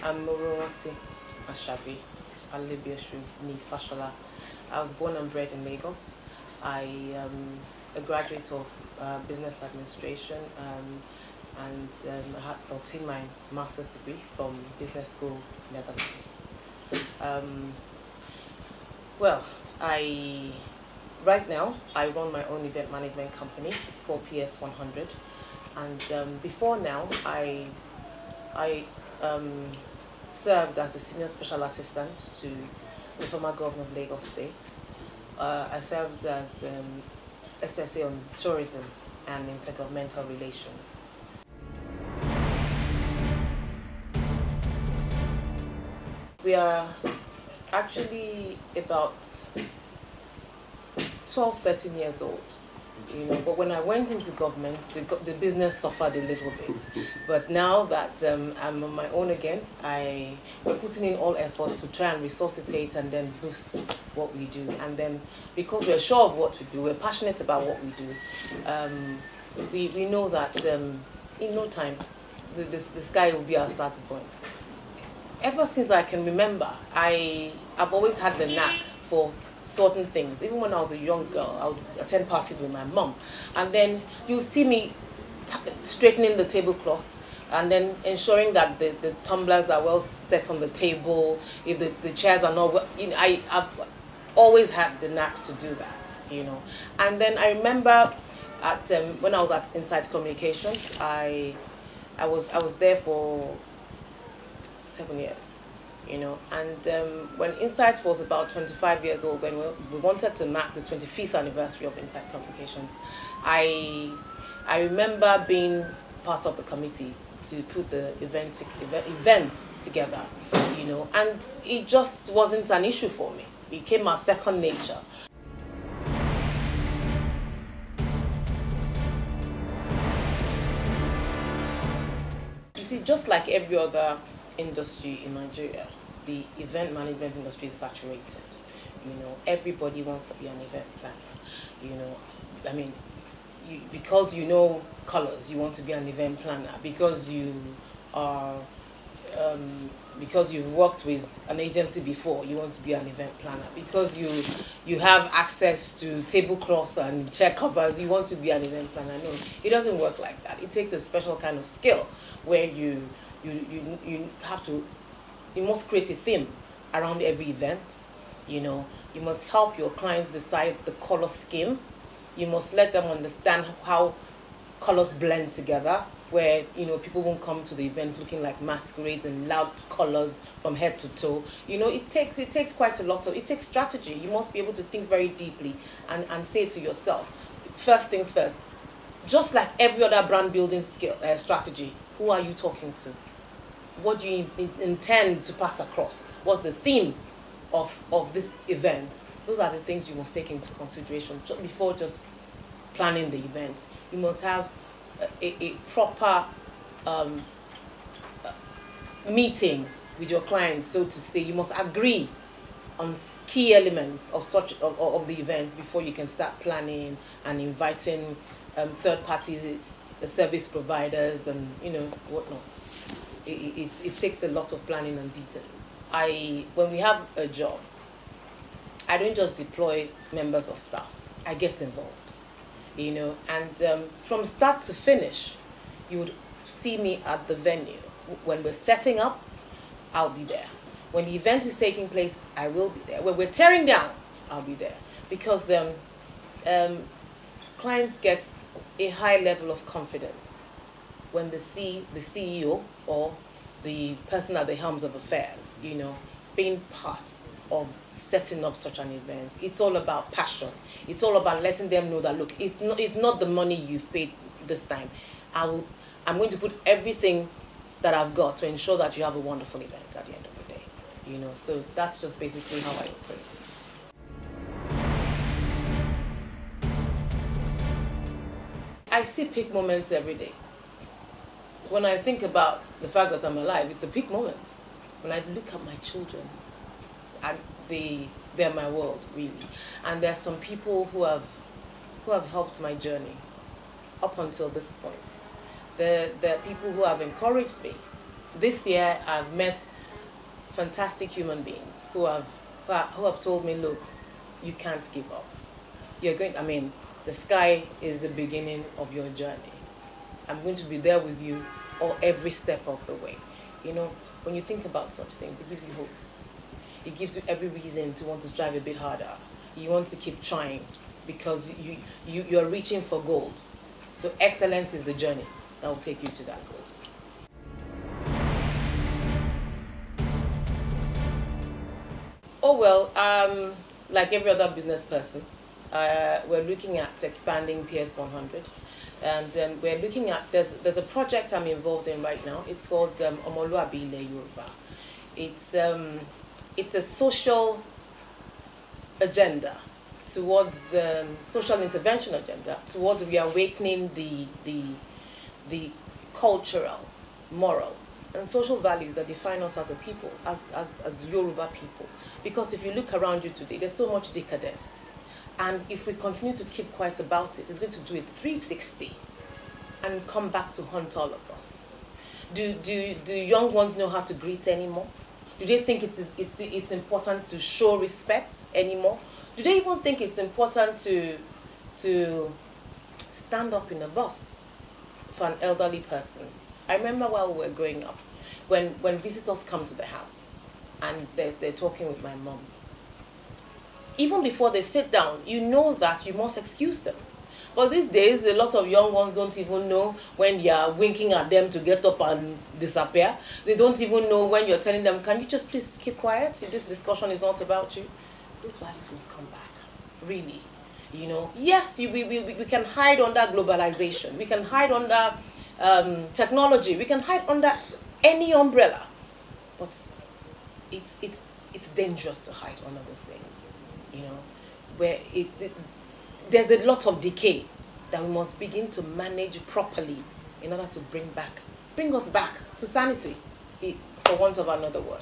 I'm Moronati Ashabi Alibiashu Ni Fashola. I was born and bred in Lagos. I am a graduate of business administration and I had obtained my master's degree from Business School, Netherlands. Well, right now I run my own event management company. It's called PS100, and before now I served as the Senior Special Assistant to the former Governor of Lagos State. I served as SSA on Tourism and Intergovernmental Relations. We are actually about 12, 13 years old. But when I went into government, the business suffered a little bit. But now that I'm on my own again, we're putting in all efforts to try and resuscitate and then boost what we do. And then because we're sure of what we do, we're passionate about what we do, we know that in no time, the sky will be our starting point. Ever since I can remember, I've always had the knack for certain things. Even when I was a young girl, I would attend parties with my mom, and then you'll see me straightening the tablecloth and then ensuring that the tumblers are well set on the table, if the chairs are not well, I've always had the knack to do that, And then I remember when I was at Insight Communications, I was there for 7 years. And when Insight was about 25 years old, when we wanted to mark the 25th anniversary of Insight Communications, I remember being part of the committee to put the events together, and it just wasn't an issue for me. It became my second nature. You see, just like every other industry in Nigeria, the event management industry is saturated. Everybody wants to be an event planner. I mean, because you know colors, you want to be an event planner. Because you are, because you've worked with an agency before, you want to be an event planner. Because you have access to tablecloth and chair covers, you want to be an event planner. No, it doesn't work like that. It takes a special kind of skill where you must create a theme around every event. You must help your clients decide the color scheme. You must let them understand how colors blend together, where people won't come to the event looking like masquerades and loud colors from head to toe. It takes quite a lot of, it takes strategy. You must be able to think very deeply and say to yourself, first things first, just like every other brand building strategy, who are you talking to? What do you intend to pass across? What's the theme of this event? Those are the things you must take into consideration before just planning the event. You must have a proper meeting with your clients, so to say. You must agree on key elements of the events before you can start planning and inviting third parties, service providers, and whatnot. It takes a lot of planning and detailing. When we have a job, I don't just deploy members of staff. I get involved, and from start to finish, you would see me at the venue. When we're setting up, I'll be there. When the event is taking place, I will be there. When we're tearing down, I'll be there. Because clients get a high level of confidence when they see the CEO or the person at the helms of affairs, being part of setting up such an event. It's all about passion. It's all about letting them know that, look, it's not the money you've paid this time. I'm going to put everything that I've got to ensure that you have a wonderful event at the end of the day. So that's just basically how I operate. I see peak moments every day. When I think about the fact that I'm alive, it's a peak moment. When I look at my children, they're my world, really. And there are some people who have helped my journey up until this point. There are people who have encouraged me. This year, I've met fantastic human beings who have told me, look, you can't give up. You're going. I mean, the sky is the beginning of your journey. I'm going to be there with you all every step of the way. You know, when you think about such things, it gives you hope. It gives you every reason to want to strive a bit harder. You want to keep trying because you're reaching for gold. So excellence is the journey that will take you to that goal. Oh well, like every other business person, we're looking at expanding PS100, and we're looking at there's a project I'm involved in right now. It's called Omoluabi Ile Yoruba. It's a social agenda towards social intervention agenda towards reawakening the cultural, moral, and social values that define us as a people, as Yoruba people. Because if you look around you today, there's so much decadence. And if we continue to keep quiet about it, it's going to do a 360 and come back to haunt all of us. Do young ones know how to greet anymore? Do they think it's important to show respect anymore? Do they even think it's important to stand up in a bus for an elderly person? I remember while we were growing up, when visitors come to the house and they're talking with my mom, even before they sit down, you know that you must excuse them. But these days, a lot of young ones don't even know when you're winking at them to get up and disappear. They don't even know when you're telling them, can you just please keep quiet? This discussion is not about you. These values must come back, really. You know, yes, we can hide under globalization. We can hide under technology. We can hide under any umbrella. But it's dangerous to hide under those things, you know, where there's a lot of decay that we must begin to manage properly in order to bring us back to sanity, for want of another word.